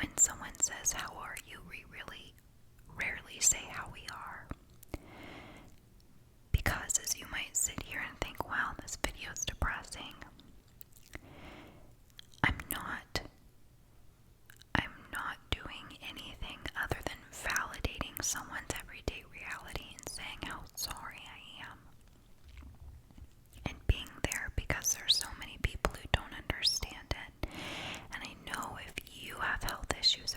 when someone says, "How are you?" we really rarely say how we are. Because as you might sit here and think, wow, this video is depressing, I'm not doing anything other than validating someone's everyday reality and saying how sorry I am. And being there because there's so many people who don't understand it. And I know if you have health issues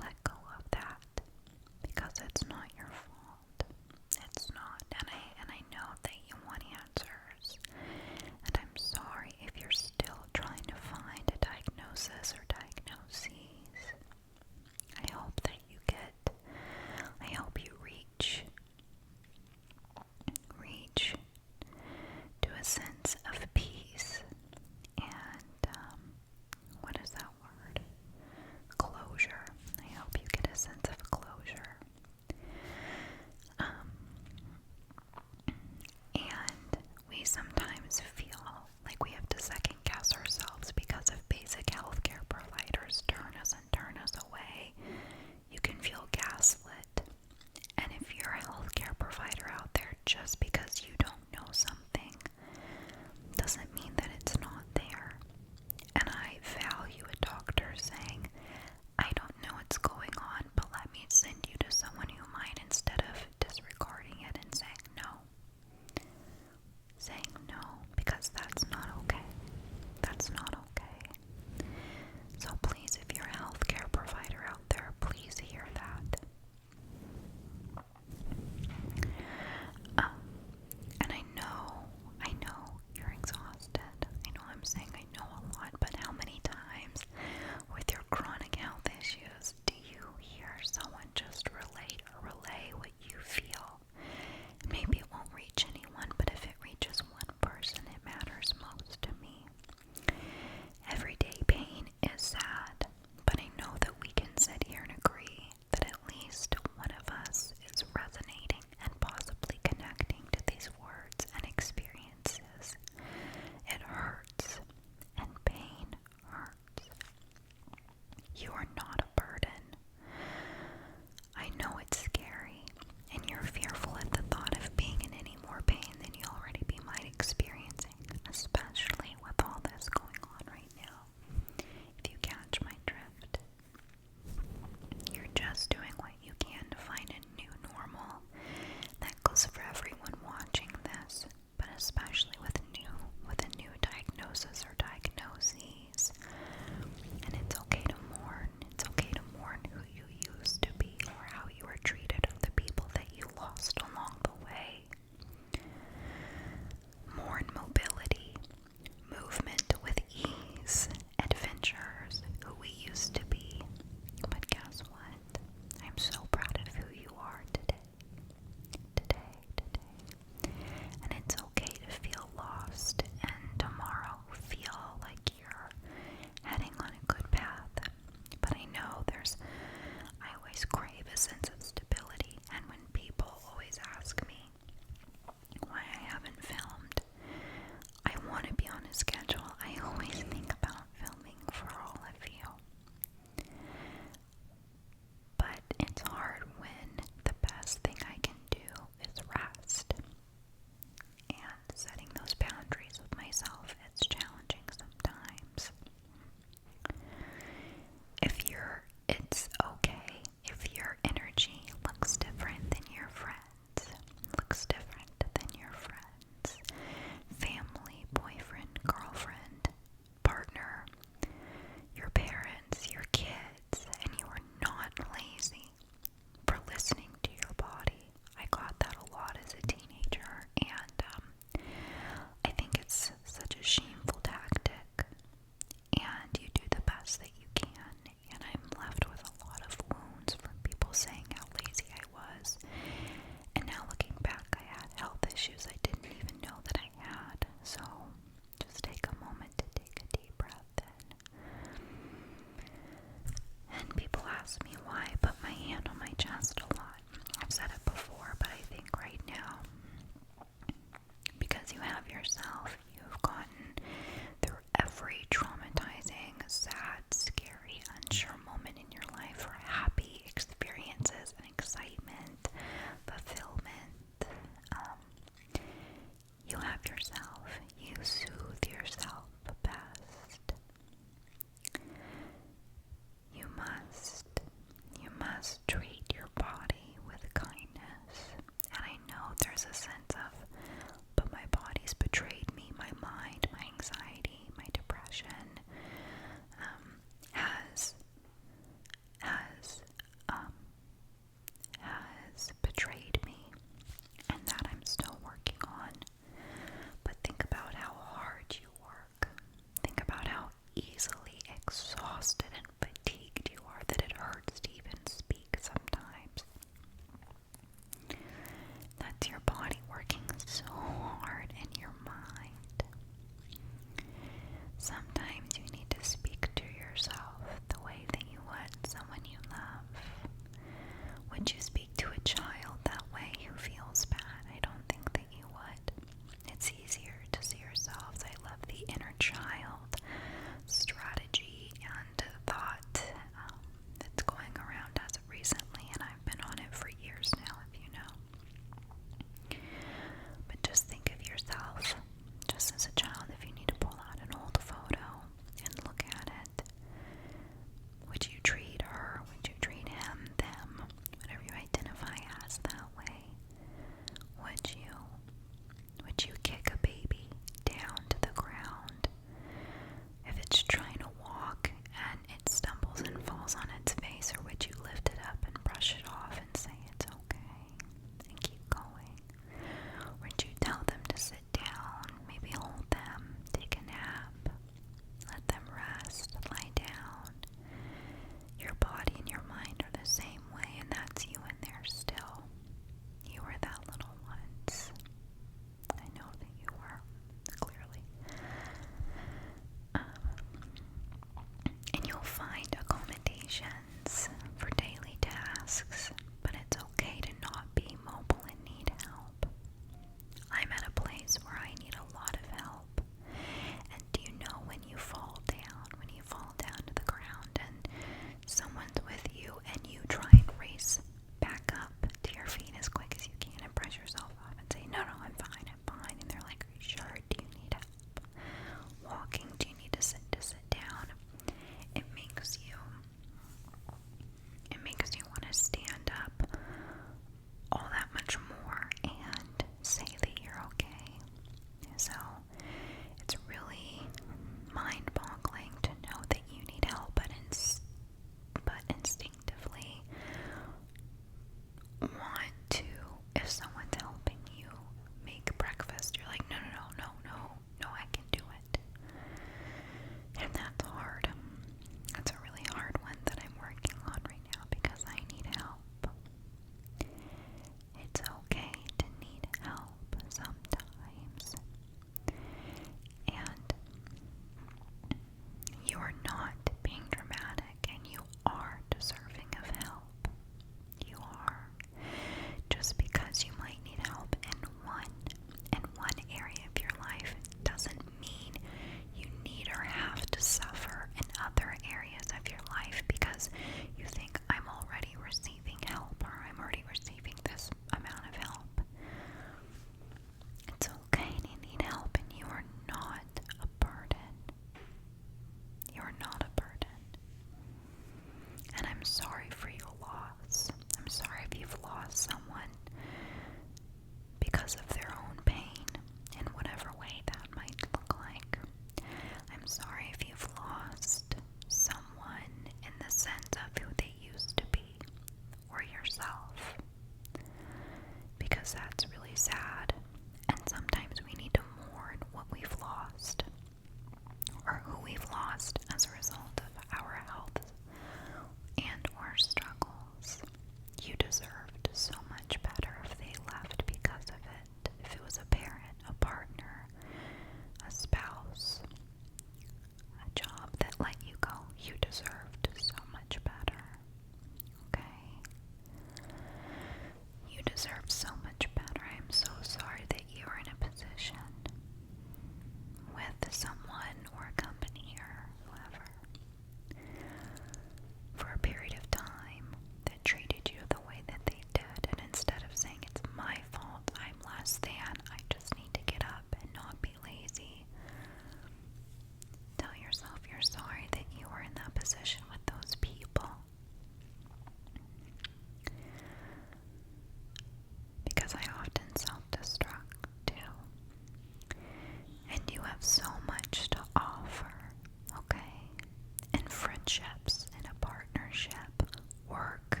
friendships, in a partnership, work,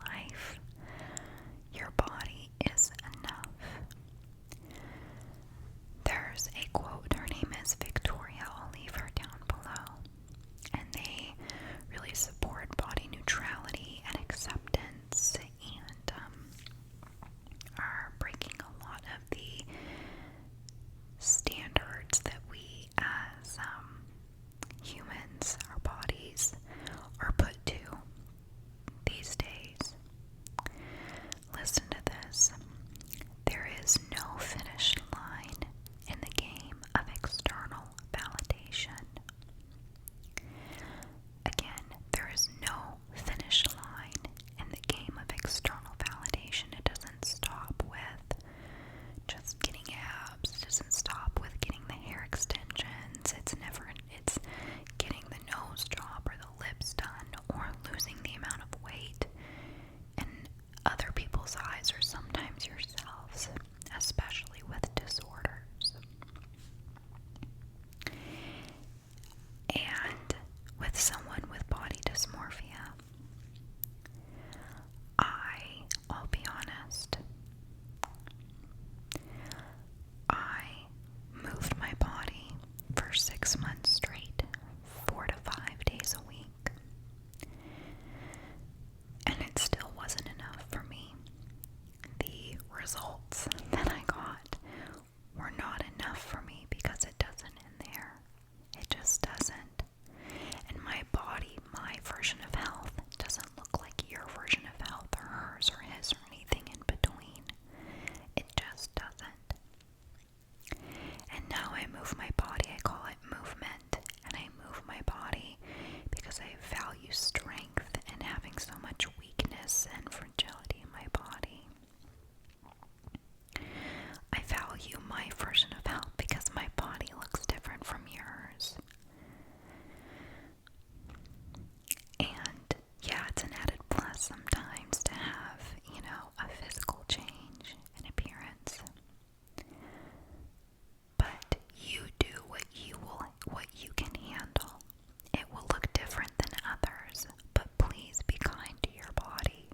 life. Your body is enough. There's a quote, her name is Victoria, I'll leave her down below, and they really support body neutrality and acceptance, and are breaking a lot of the standards that we as humans, our bodies, are put to these days. Listen to this. There is no finish line in the game of external validation. Again, there is no finish line in the game of external validation. It doesn't stop with just getting abs. It doesn't stop with getting the hair extensions. It's getting the nose job or the lips done or losing the amount of weight in other people's eyes or sometimes yourselves, especially with disorders. And with someone with body dysmorphia, I'll be honest, I moved my body for 6 months straight, 4 to 5 days a week, and it still wasn't enough for me. The results that I got were not enough for me because it doesn't in there. It just doesn't. And my body, my version of health, doesn't look like your version of health or hers or his or anything in between. It just doesn't. And now I move my body, I call it movement, and I move my body because I value strength and having so much weakness and fragility in my body. I value my version of health because my body looks different from yours. And yeah, it's an added plus sometimes to have, a physical change in appearance. But you do what you can handle. It will look different than others, but please be kind to your body.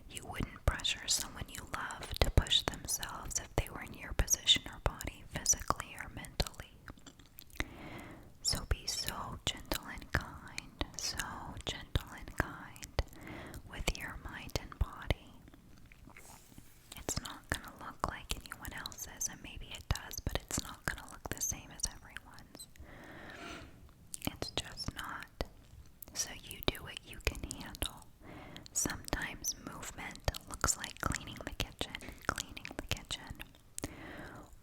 You wouldn't pressure someone you love to push themselves if they were in your position or body, physically or mentally. So be so gentle and kind, with your mind and body. It's not going to look like anyone else's, and maybe it does, but it's not going to look the same as everyone's. It's just not. So you do what you can handle. Sometimes movement looks like cleaning the kitchen,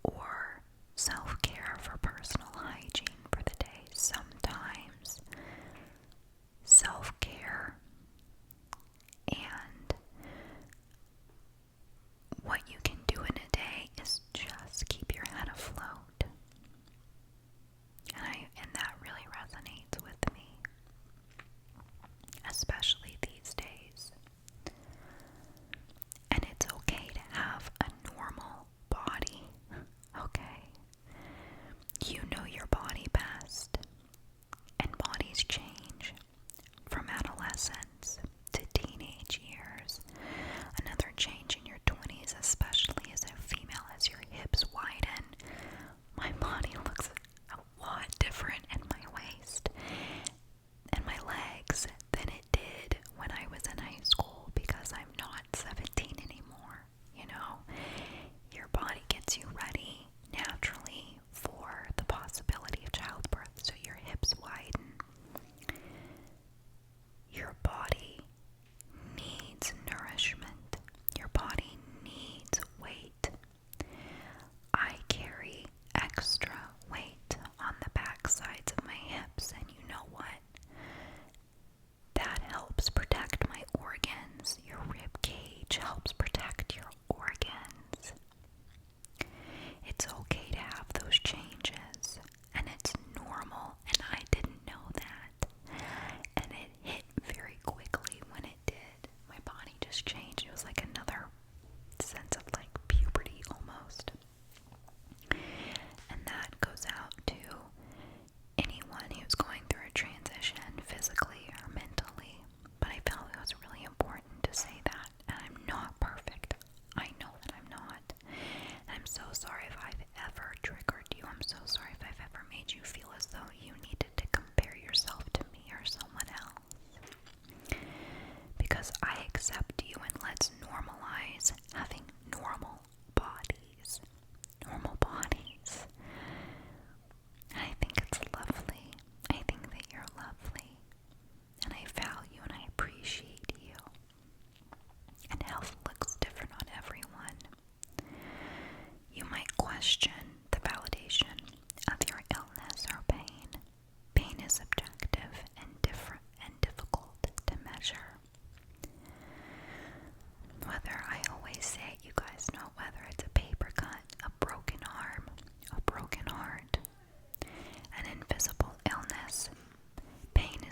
or self-care for personal hygiene for the day. Sometimes self-care and what you can do in a day is just keep your head afloat. And that really resonates with me, especially these days. And it's okay to have a normal body, okay? You know your body best, and bodies change from adolescence to teenage years. Another change in your 20s, especially as a female, as your hips widen. My body looks a lot different in my waist and my legs than it did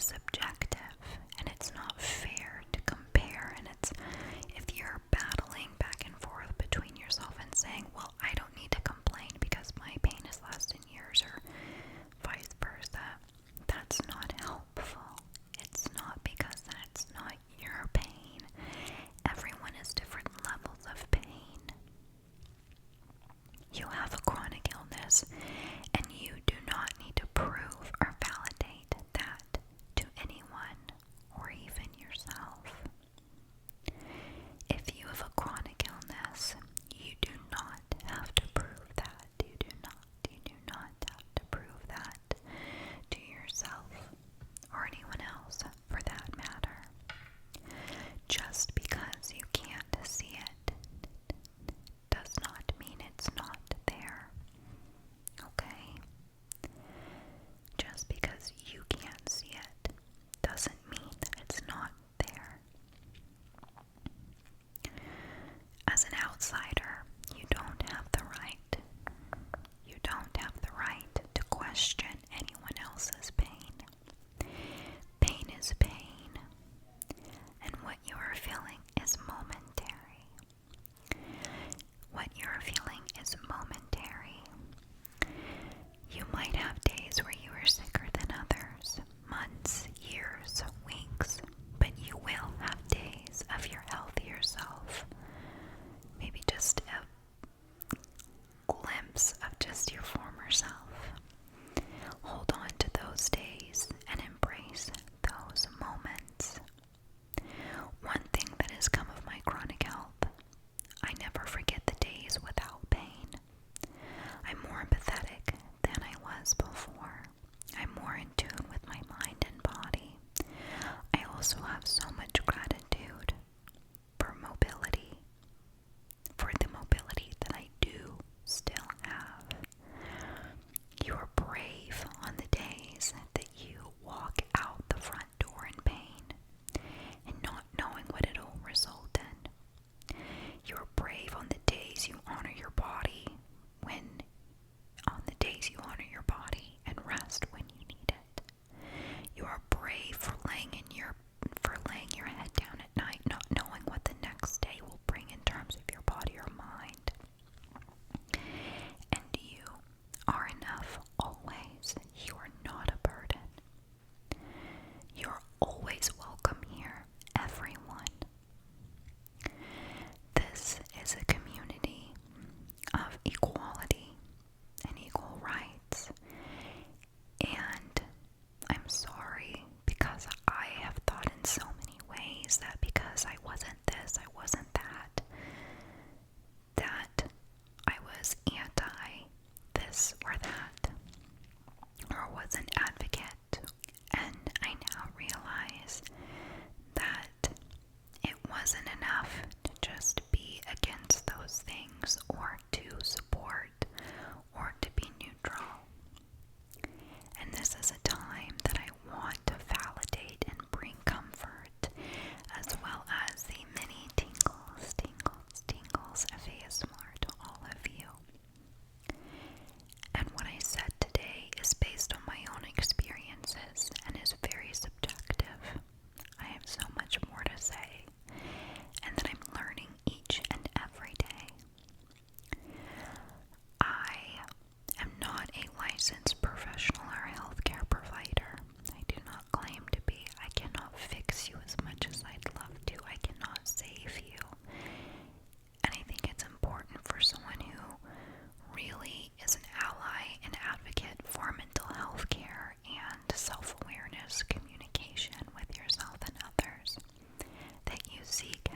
is subjective, and it's not fair to compare. And it's, if you're battling back and forth between yourself and saying, well, I don't need to complain because my pain is lasting years, or vice versa, that's not helpful. It's not, because that's not your pain. Everyone has different levels of pain. You have a chronic illness, and you do not need to prove or validate that to anyone or even yourself. If you have a chronic illness, you do not have to prove that. You do not have to prove that to yourself or anyone else for that matter. Just because you can't see it does not mean it's not there. Okay? Just because you can't see it doesn't mean that it's not there. As an outsider, you don't have the right. You don't have the right to question anyone else's pain. Pain is pain, and what you are feeling is momentary. What you are feeling is momentary. You might have days where you are sicker than others, months, years, weeks, but you will have days of your healthier self. Maybe just a glimpse of just your former self. Hold on to those days and embrace those moments. One thing that has come of my chronic health, I never forget the days without pain. I'm more empathetic than I was before. I'm more in tune with my mind and body. I also have so much gratitude for mobility, for the mobility that I do still have. You are brave on the days that you walk out the front door in pain and not knowing what it'll result in. You're brave on the days you honor your body and rest when you need it. You are brave for laying your head down at night, not knowing what the next day will bring in terms of your body or mind. And you are enough always. You are not a burden. You're always welcome here, everyone. This is a community of equality and equal rights. And I'm sorry, because I have thought in so many ways that because I wasn't this, I wasn't that, that I was anti this or that, or was an advocate. And I now realize that it wasn't enough to just be against those things or to support or to be neutral. And this is a time that I want to validate and bring comfort, as well as the many tingles of ASMR to all of you. And what I said today is based on my own experiences and is very subjective. I have so much more to say, and that I'm learning each and every day. I am not a licensed professional or healthcare provider. I do not claim to be. I cannot fix you as much as I'd love to. I cannot save you. And I think it's important for someone who really is an ally and advocate for mental health care and self-awareness communication with yourself and others, that you seek